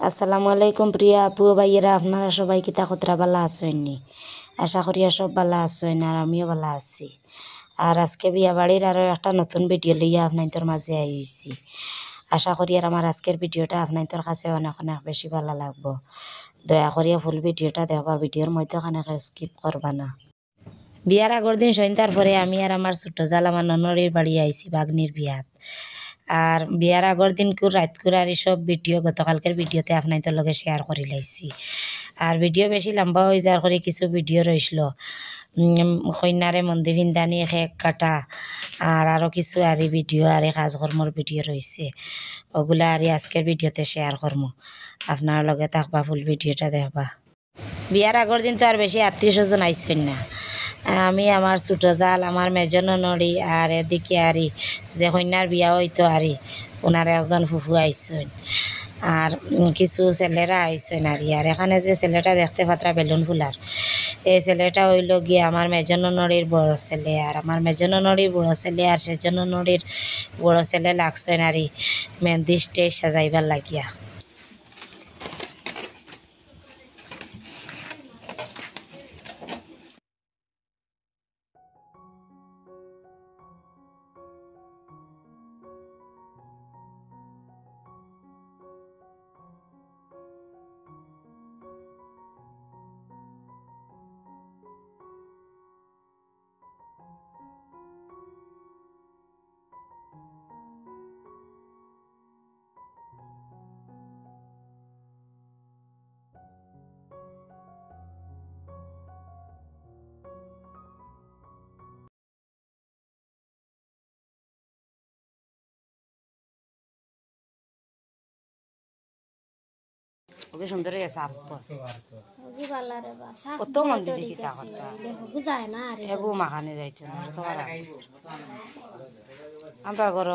আসসালামু আলাইকুম প্রিয় আপু ভাইয়েরা, আপনারা সবাই কিতা কতরা ভালো আছেননি? আশা করি সব ভালো আছেন, আর আমিও ভালো আছি। আর আজকে বিয়া বাড়ির আরও একটা নতুন ভিডিও লইয়া আপনাদের মাঝে আইছি। আশা করি আর আমার আজকের ভিডিওটা আপনাদের কাছে অনেক অনেক বেশি ভালো লাগবো। দয়া করিয়া ফুল ভিডিওটা দেখবা, ভিডিওর মধ্যে খানাকে স্কিপ করবা না। বিয়ার আগর দিন সন্ধ্যার পরে আমি আর আমার ছোট জাল আমার ননরের বাড়ি আইছি বাগনির বিয়াত। আর বিয়ার আগর দিন রাত আর সব ভিডিও গতকালকের ভিডিওতে আপনাদের লগে শেয়ার করে লাইছি। আর ভিডিও বেশি লম্বা হয়ে যাওয়ার করে কিছু ভিডিও রইছিল, কন্যারে মন্দির ভিন্দানি কেক কাটা আর আরও কিছু আরি ভিডিও আর কাজকর্মর ভিডিও রয়েছে। ওগুলা আর আজকের ভিডিওতে শেয়ার করবো, আপনার লগে থাকবা, ফুল ভিডিওটা দেখবা। বিয়ার আগর দিন তো আর বেশি আত্মীয় স্বজন আইসেন না। আমি আমার ছোটো জাল আমার মেজন নড়ি আর এদিকে আরি যে কন্যার বিয়া হইতো আরি ওনার একজন ফুফু আইসেন আর কিছু ছেলেরা আইসেন আর এখানে যে ছেলেটা দেখতে পাত্রা বেলুন ফুলার, এই ছেলেটা হইল গিয়ে আমার মেজন নড়ির বড় ছেলে। আর আমার মেজন নড়ির বড় ছেলে আর সেজন নড়ির বড় ছেলে লাগছেন আরি মেহেন্দি স্টেজ সাজাইবার লাগিয়া। ওকে সুন্দর হয়ে সাফ কত মন্দির দেখি তা কথা এগু মাখানে যাইতো না তো আমরা ঘর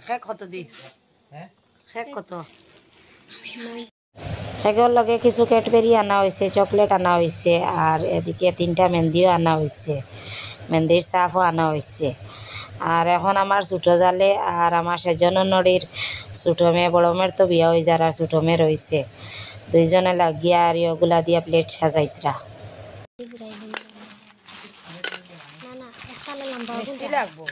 খেক কত দি খেক কত খেগর লগে কিছু ক্যাডবেরি আনা হয়েছে, চকলেট আনা হয়েছে আর এদিকে 3টা মেহেন্দিও আনা হয়েছে, মেহেন্দির সাফও আনা হয়েছে। আর এখন আমার ছোটো জালে আর আমার সেজন নড়ির ছোটো মেয়ে বড় মেয়ের তো বিয়া হয়ে যার আর ছোটো মেয়ে রয়েছে, দুইজনে লাগিয়া আর ওগুলা দিয়া প্লেট সাজাইতরা। লাগবো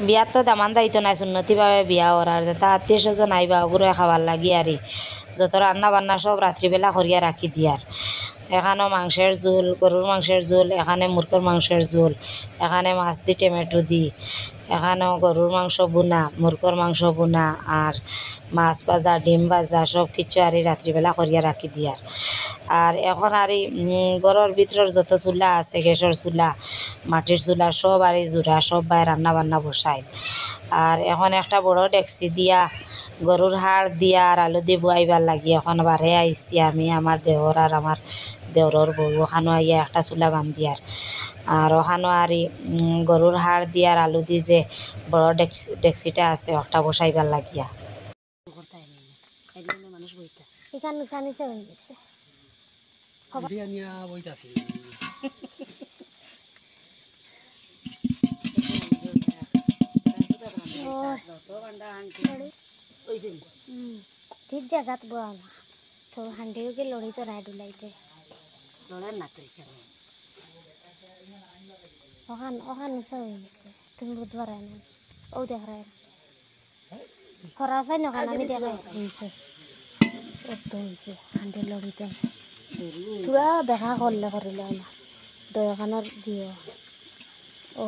বিয়াত তো দামান দায়িত্ব নাই, সুন্নতিভাবে বিয়া ওরার যেটা আত্মীয় স্বজন আইবা ওগুলো খাবার লাগি আর যত রান্না বান্না সব রাত্রিবেলা করিয়া রাখি দিয়ার। এখানেও মাংসের ঝোল, গরুর মাংসের ঝোল, এখানে মুরগির মাংসের ঝোল, এখানে মাছ দি টমেটো দি, এখানেও গরুর মাংস বোনা, মুরগির মাংস বোনা আর মাছ ভাজা ডিম ভাজা সব কিছু আর রাত্রিবেলা করিয়া রাখি দিয়ার। আর এখন আর ঘরের ভিতরের যত চুলা আছে, গ্যাসের চুলা, মাটির চুলা সব আর জোড়া সব বাই রান্না বান্না বসাই। আর এখন একটা বড় ডেকচি দিয়া গরুর হাড় দিয়া আর আলু দিয়ে বুয়াইবার লাগি এখন বারে আইসি আমি, আমার দেওর আর আমার দেওরর বউ, ওখানো আইয়া একটা চুলা বান্ধিয়ার। আর ওখানো আর গরুর হাড় দিয়া আর আলু দিয়ে যে বড় ডেকচিটা আছে একটা বসাইবার লাগিয়া। ঠিক জায়গাত বোয়া না তো হান্ডিকে লড়ি তো রায় ডুলাইতে লড়ার না তো ওখান ওখান নিচে হয়ে গেছে, তুমি বুধবার আয় না ও দেখায় খরা চাই না খান আমি দেখাই হয়েছে অত হয়েছে হান্ডি লড়িতে পুরা দেখা করলে করিলে না দয়াখানোর জিও ও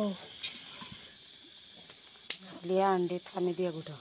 লিয়া আন্ডি পানি দিয়ে গুটো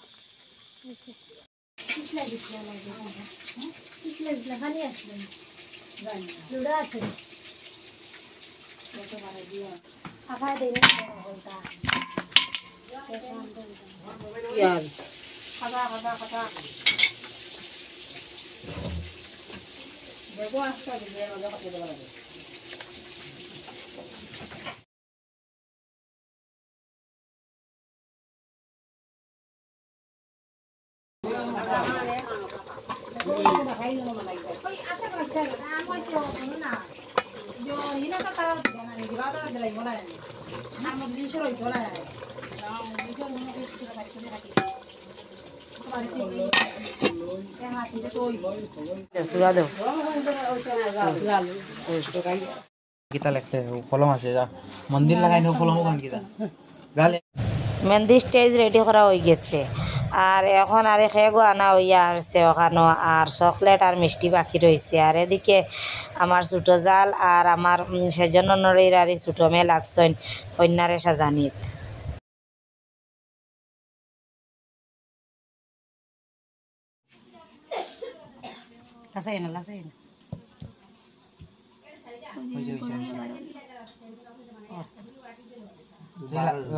কিতা লিখতে কলম আছে যা মন্দির লাগাই নো কলম কোন কিতা গালে মেহেন্দি স্টেজ রেডি করা হয়ে গেছে আর এখন আর খেগো আনা হইয়া আসছে ওখানো আর চকলেট আর মিষ্টি বাকি রয়েছে আর এদিকে আমার ছোটো জাল আর আমার সেজন্য নড়ির আর ছোটো মেয়ে লাগছেন কন্যারে সাজানিত লাসাই না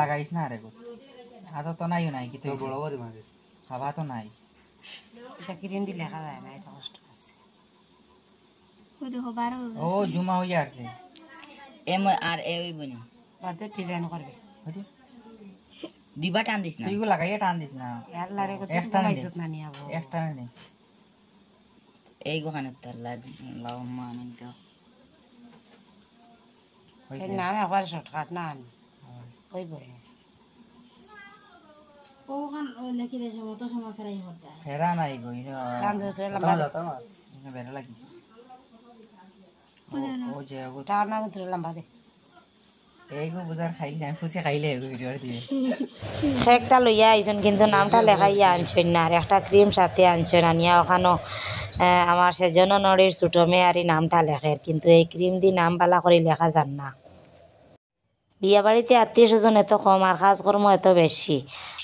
লাগাইছ না আরে গো আদা তো নাই নাই কিতে বড় বড় মাঝে খাবা তো নাই এটা ক্রিম দিলে লেখা যায় না এত কষ্ট আছে ও জুমা হয়ে আসছে এম আর এ ওই বনি বাদে ডিজাইন করবে হইছে দিবা টান দিস না তুই লাগাইয়া টান দিস না ইয়ার লারে কত একটা কমাইছত না নিয়াবো একটা নেই এই গোখানে তো লাও মান তো হইছে এর নাম একবার শর্টকাট না ওই বই ফেরা নাই গো টান ধরে লম্বা বেড়া লাগি ও যে গো টান না ধরে লম্বা দে এইগো বুঝার খাইলে আমি ফুসে খাইলে এগো ভিডিও দিয়ে একটা লইয়া আইছেন কিন্তু নামটা লেখাইয়া আনছেন না আর একটা ক্রিম সাথে আনছেন আনিয়া ওখানো আমার সেজন্য নড়ির ছোটো মেয়ে আর নামটা লেখের কিন্তু এই ক্রিম দিয়ে নাম বালা করে লেখা যান না বিয়া বাড়িতে আত্মীয় স্বজন এত কম আর কাজকর্ম এত বেশি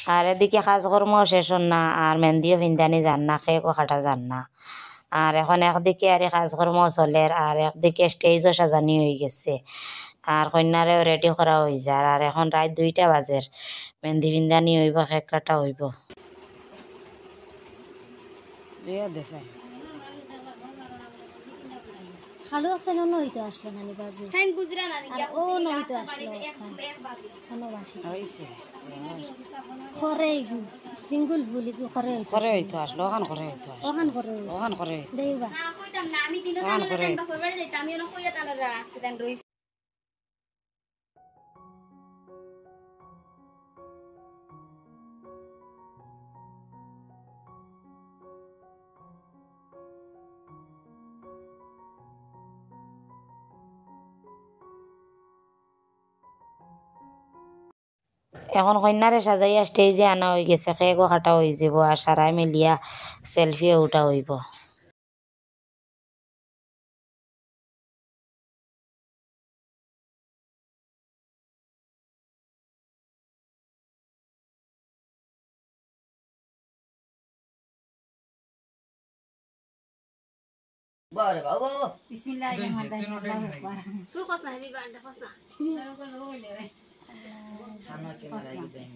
আর এদিকে কাজকর্ম শেষ হন না আর মেহেন্দিও ফিন্দানি যান না কেকও কাটা যান না আর এখন একদিকে আর কাজকর্ম চলে আর একদিকে স্টেজও সাজানি হয়ে গেছে আর কন্যারেও রেডি করা হয়ে যায় আর এখন রাত 2টা বাজের মেহেন্দি ফিন্দানি হইব কেক কাটা হইব খালু আছে না নইতো আসলো নানি বাবু টাইম গুজরা নানি ও নইতো আসলো ভালোবাসি করে সিঙ্গল ভুলি করে করে হইতো আসলো ওখান করে হইতো ওখান করে দেইবা না কইতাম না আমি দিনও টানা টাইম বাপর বাড়ি যাইতাম আমি না কইয়া টানা অ্যাক্সিডেন্ট রইছে এখন কন্যারে সাজাইয়া স্টেজে আনা হয়ে গেছে কেকও কাটা হয়ে যাব আর সারাই মিলিয়া সেলফিও উঠা হইব বারে বাবা তুই কস না আমি বান্ডা কস না খানা কে মারাই দেন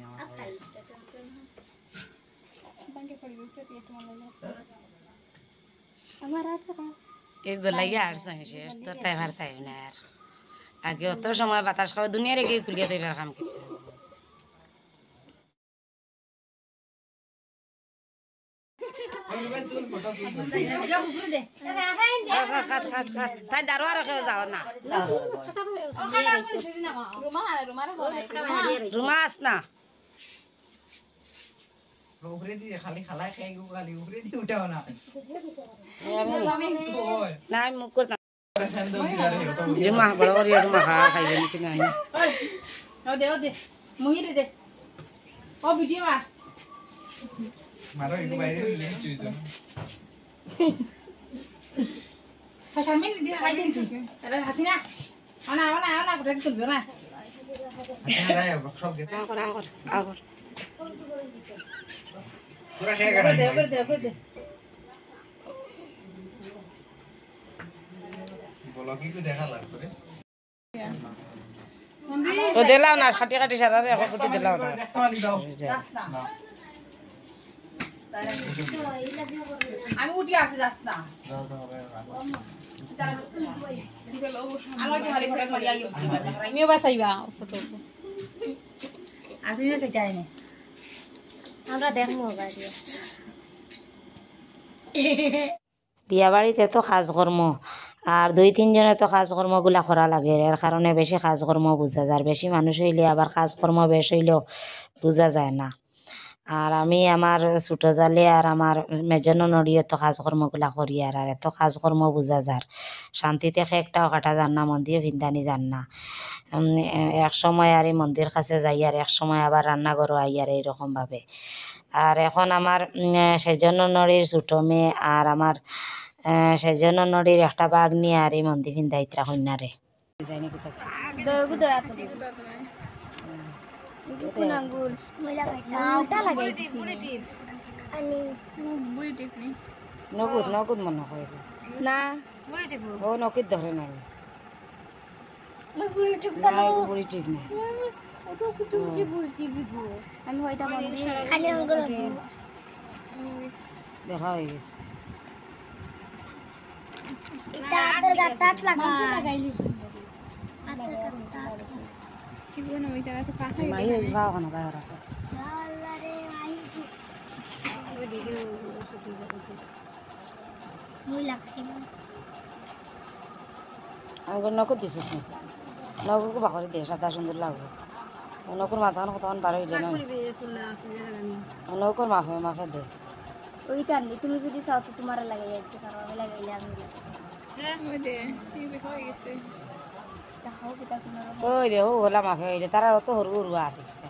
আমার রাতে এগুলো লাগিয়ে আর শেষ তোর তাই ভার তাই না আর আগে অত সময় বাতাস খাওয়া দুনিয়ার এগিয়ে খুলিয়ে দেবার কাম করতে খাট তাই দারো আর কেউ যাও না রুমা আস না উপরে দিয়ে খালি খালাই খাই গো খালি উপরে দিয়ে উঠাও না না আমি মুখ করতাম রুমা বড় করে রুমা খাইবে নাকি না দে মহিরে দে ও ভিডিও আর মারো এগো বাইরে নিয়ে চুইতো শারমিন দিদি খাইছেন আরে হাসিনা আনা আনা আনা করে তুলবে না আগর আগর আগর করে দে করে দে করে দে তো দিলাও না কাটি কাটি সারা এখন কুটি দিলাও না আমি উঠি আসি যাস না আমিও বাসাইবা ফটো আজকে সেটাই না আমরা দেখবো গাড়ি বিয়া বাড়িতে তো কাজকর্ম আর 2-3 জনে তো কাজকর্মগুলা করা লাগে এর কারণে বেশি কাজকর্ম বোঝা যায় আর বেশি মানুষ হইলে আবার কাজকর্ম বেশ হইলেও বোঝা যায় না আর আমি আমার ছোট জালে আর আমার মেজনো নড়িয়ে তো কাজকর্মগুলা করি আর এত কাজকর্ম বোঝা যার শান্তিতে একটাও কাটা যান না মন্দির ভিন্দানি যান না এক সময় আর এই মন্দির কাছে যাই আর এক সময় আবার রান্নাঘরও আই আর এইরকমভাবে আর এখন আমার সেজন্য নড়ির ছোটো মেয়ে আর আমার সেজন্য নড়ির একটা বাঘ নিয়ে আর এই মন্দির ভিন্দাইত্রা কন্যারে যাইনি কোথায় দয়গু দয়া তো কোন আঙ্গুল নাওটা লাগাই দিছি আমি বুড়ি টিপনি নগুদ মনে হয় না বুড়ি টিপু ও নকিত ধরে না বুড়ি টিপু না বুড়ি ঠিক না ও তো কুতু কুতু বুড়ি টিপু আমি হয়তো মন্দির খালি আঙ্গুল দেখা হয়ে গেছে এটা আদর গাতাত লাগাইলি কি বনা ওই তারা তো পাখা মাই গাও খানা বাইরে আছে আল্লাহ রে আই ওদিকে ছুটি যাবে মই লাগাই আমি নকুদ দিছিস না নকুরকে বাকরি দিয়ে সাদা সুন্দর লাগবে নকুর মাঝখানে কতক্ষণ বার হইলে না নকুর মাফে দে ওই কারণে তুমি যদি চাও তো তোমার লাগাই একটু কারণ আমি লাগাইলে আমি ওই দে এই হয়ে গেছে দেখাও কিতা কোনো ওই রে ও ওলা মাফে হইলে তারা অত হরু হরু দেখছে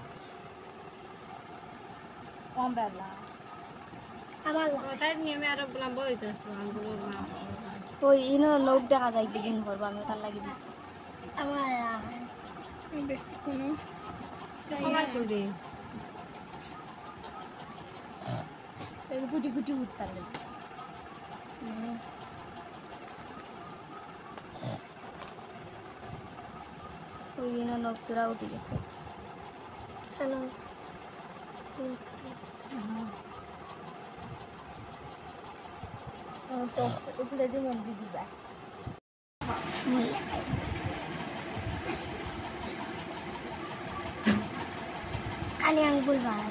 কম বেলা আমার তাই নিয়মে আর বললাম বইতে আসলো আঙ্গুলের মা ওই ইনো লোক দেখা যায় বিগিন করবো আমি তার লাগি দিছি আমার কোনো আমার করে এই গুটি গুটি উঠতালে ওই ইনো লোক তোরা উঠে গেছে হ্যালো তো উপরে দিয়ে মন্দির দিবা খালি আঙ্গুল বার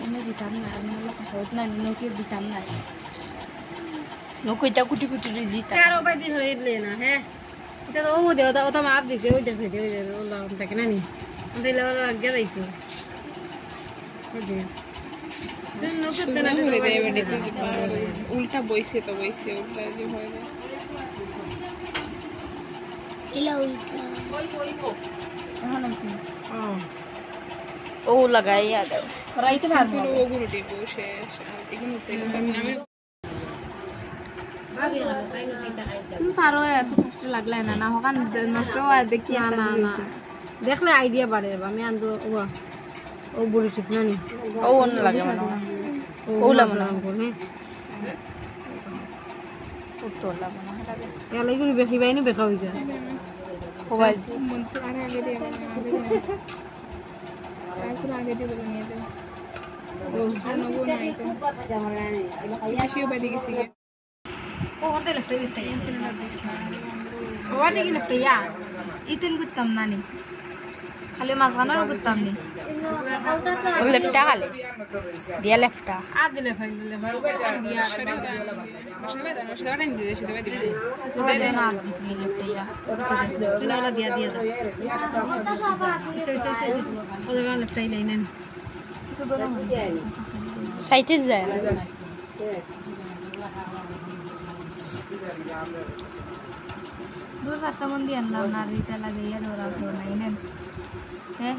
এনে দিতাম না আমি হোক না নকে দিতাম না নকইটা কুটি কুটি জিতা কারো বাই দি হরে দিলে না হ্যাঁ এটা তো ও দেও তা ওটা মাপ দিছে ওই দেখে ওই যে ওলা থাকে না নি ওদের লেভেল আগে যাইতো ওকে তুমি নকে দেনা উল্টা বইছে তো বইছে উল্টা যে হয় না ইলা উল্টা এখন আছে ও লাগাইয়া দাও রাইতে পারবো ও গুলো দিব শেষ এগুলো আমি তুমি পারো এত কষ্ট লাগলে না না হকান নষ্ট হয় দেখি না না দেখলে আইডিয়া বাড়ে আমি আন্দো ও বুড়ি ঠিক না নি ও অন্য লাগে মানে ও লাগনা করে ও তো লাগে না এলা এগুলো বেখিবাই নি বেখা হই যায় ও ভাই মন তো আগে দিয়ে আগে দিয়ে বলে নিয়ে দে ও নগো নাই তো বেশিও বাদি গেছি ও ওতে লেফট দিস তাই ইন্টারনেট দিস না ও ওতে কি লেফট ইয়া ইতেন গুত্তাম না নি খালি মাঝখানের গুত্তাম নি লেফটা খালি দিয়া লেফটা আ দিলে ফাইলে দিয়া সেটা দিয়ে সেটা দিবে দে দে না তুমি লেফট ইয়া সেটা দিয়া দিয়া দাও সে ও জায়গা লেফট ইয়া নেন কিছু দোনো সাইটে যায় দূর সাতটা মন্দির আনলাম না রিতা লাগাইয়া ধরা ধর নাই নেন হ্যাঁ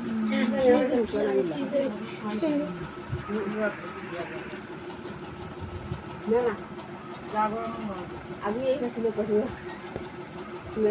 আমি এই কথা তুমি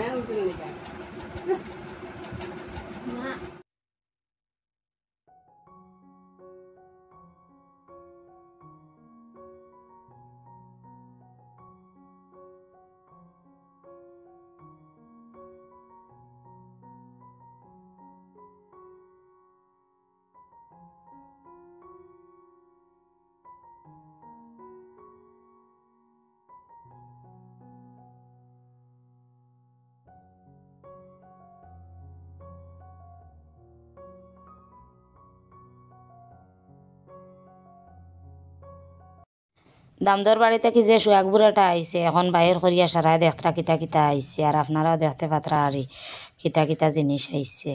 দামদর বাড়িতে কি যে সোয়াগ বুড়াটা আইছে এখন বাহির করিয়া সারায় দেখতরা কিতা কিতা আইছে আর আপনারাও দেখতে পাত্রা আরি কিতা কিতা জিনিস আইছে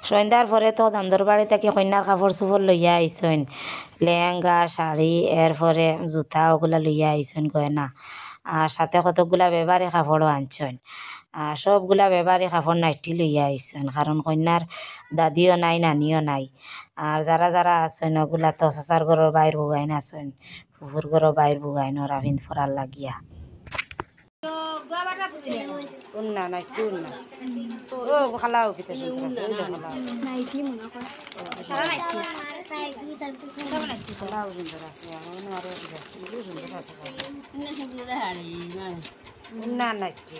সন্ধ্যার পরে তো দামদর বাড়ি থেকে কন্যার কাপড় চোপড় লইয়া আইসন লেহেঙ্গা শাড়ি এরপরে জুতা ওগুলা লইয়া আইসন গয়না আর সাথে কতকগুলা ব্যবহারী কাপড়ও আনছন আর সবগুলা ব্যবহারী কাপড় নাইটি লইয়া আইসন কারণ কন্যার দাদিও নাই নানিও নাই আর যারা যারা আছেন ওগুলা তো চাচার ঘরের বাইর বুগাইন আছেন ফুফুর ঘরের বাইর বুগাইন ওরা বিন ফরার লাগিয়া উন্না নাইটি উন্না ও খালাও কিতা সুন্দর আছে ওই দেখো খালাও সুন্দর আছে এখন আরো সুন্দর আছে উন্না নাইটি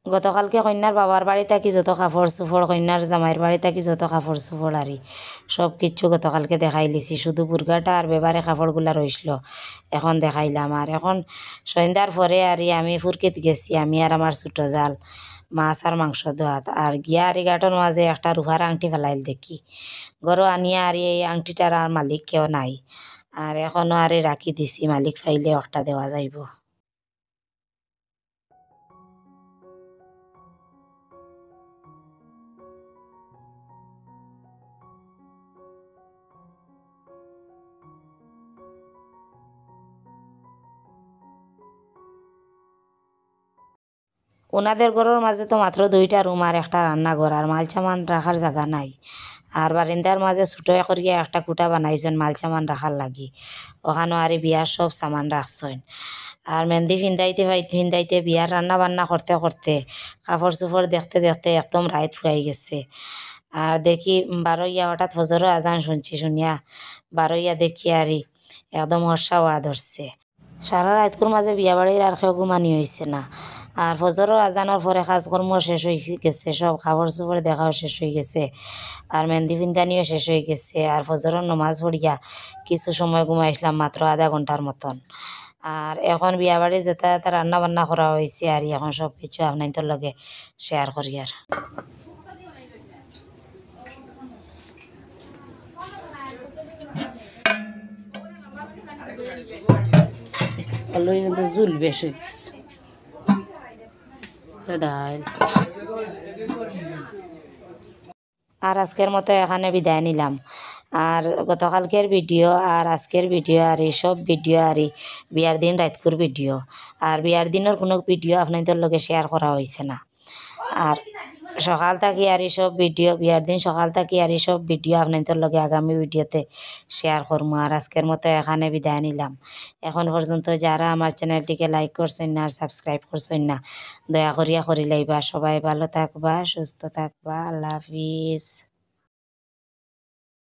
গতকালকে কন্যার বাবার বাড়ি থাকি যত কাপড় চোপড় কন্যার জামাইয়ের বাড়ি থাকি যত কাপড় চোপড় আরি সব কিচ্ছু গতকালকে দেখাই লিছি শুধু বুর্গাটা আর বেবারে কাপড়গুলা রইছিল এখন দেখাইলাম আর এখন সন্ধ্যার পরে আরি আমি ফুরকিত গেছি আমি আর আমার ছোট জাল মাছ আর মাংস দোয়াত আর গিয়া আরি গাঁটর মাঝে একটা রুহার আংটি ফেলাইল দেখি গরো আনিয়া আর এই আংটিটার আর মালিক কেউ নাই আর এখনও আরে রাখি দিছি মালিক ফাইলে একটা দেওয়া যাইব ওনাদের ঘরের মাঝে তো মাত্র 2টা রুম আর একটা রান্নাঘর আর মাল সামান রাখার জায়গা নাই আর বারিন্দার মাঝে ছোটো করিয়া একটা কুটা বানাইছেন মাল সামান রাখার লাগি ওখানেও আর বিয়ার সব সামান রাখছেন আর মেহেন্দি ফিন্দাইতে বিয়ার রান্না বান্না করতে করতে কাপড় চোপড় দেখতে দেখতে একদম রাইত ফুয়াই গেছে আর দেখি বারোইয়া হঠাৎ ফজরও আজান শুনিয়া বারোইয়া দেখি আরি একদম হর্ষা হওয়া ধরছে সারা রাতকুর মাঝে বিয়া বাড়ির আর কেউ ঘুমানি হয়েছে না আর ফজরের আজানোর পরে কাজকর্ম শেষ হয়ে গেছে সব খাবার চোপড় দেখাও শেষ হয়ে গেছে আর মেহেন্দি ফিন্দানিও শেষ হয়ে গেছে আর ফজরের নমাজ পড়িয়া কিছু সময় ঘুমাইছিলাম মাত্র আধা ঘন্টার মতন আর এখন বিয়া বাড়ি যেতে রান্না বান্না করা হয়েছে আর এখন সব কিছু আপনাদের লগে শেয়ার করি আর জুল বেশি ডাল আর আজকের মতো এখানে বিদায় নিলাম আর গতকালকের ভিডিও আর আজকের ভিডিও আর এই সব ভিডিও আর বিয়ার দিন রাতকুর ভিডিও আর বিয়ার দিনের কোনো ভিডিও আপনাদের লগে শেয়ার করা হয়েছে না আর সকাল থাকি আর এই সব ভিডিও বিয়ার দিন সকাল থাকি আর এই সব ভিডিও আপনাদের লগে আগামী ভিডিওতে শেয়ার করবো আর আজকের মতো এখানে বিদায় নিলাম এখন পর্যন্ত যারা আমার চ্যানেলটিকে লাইক করছেন না আর সাবস্ক্রাইব করছেন না দয়া করিয়া করি লাইবা সবাই ভালো থাকবা সুস্থ থাকবা আল্লাহ হাফিজ।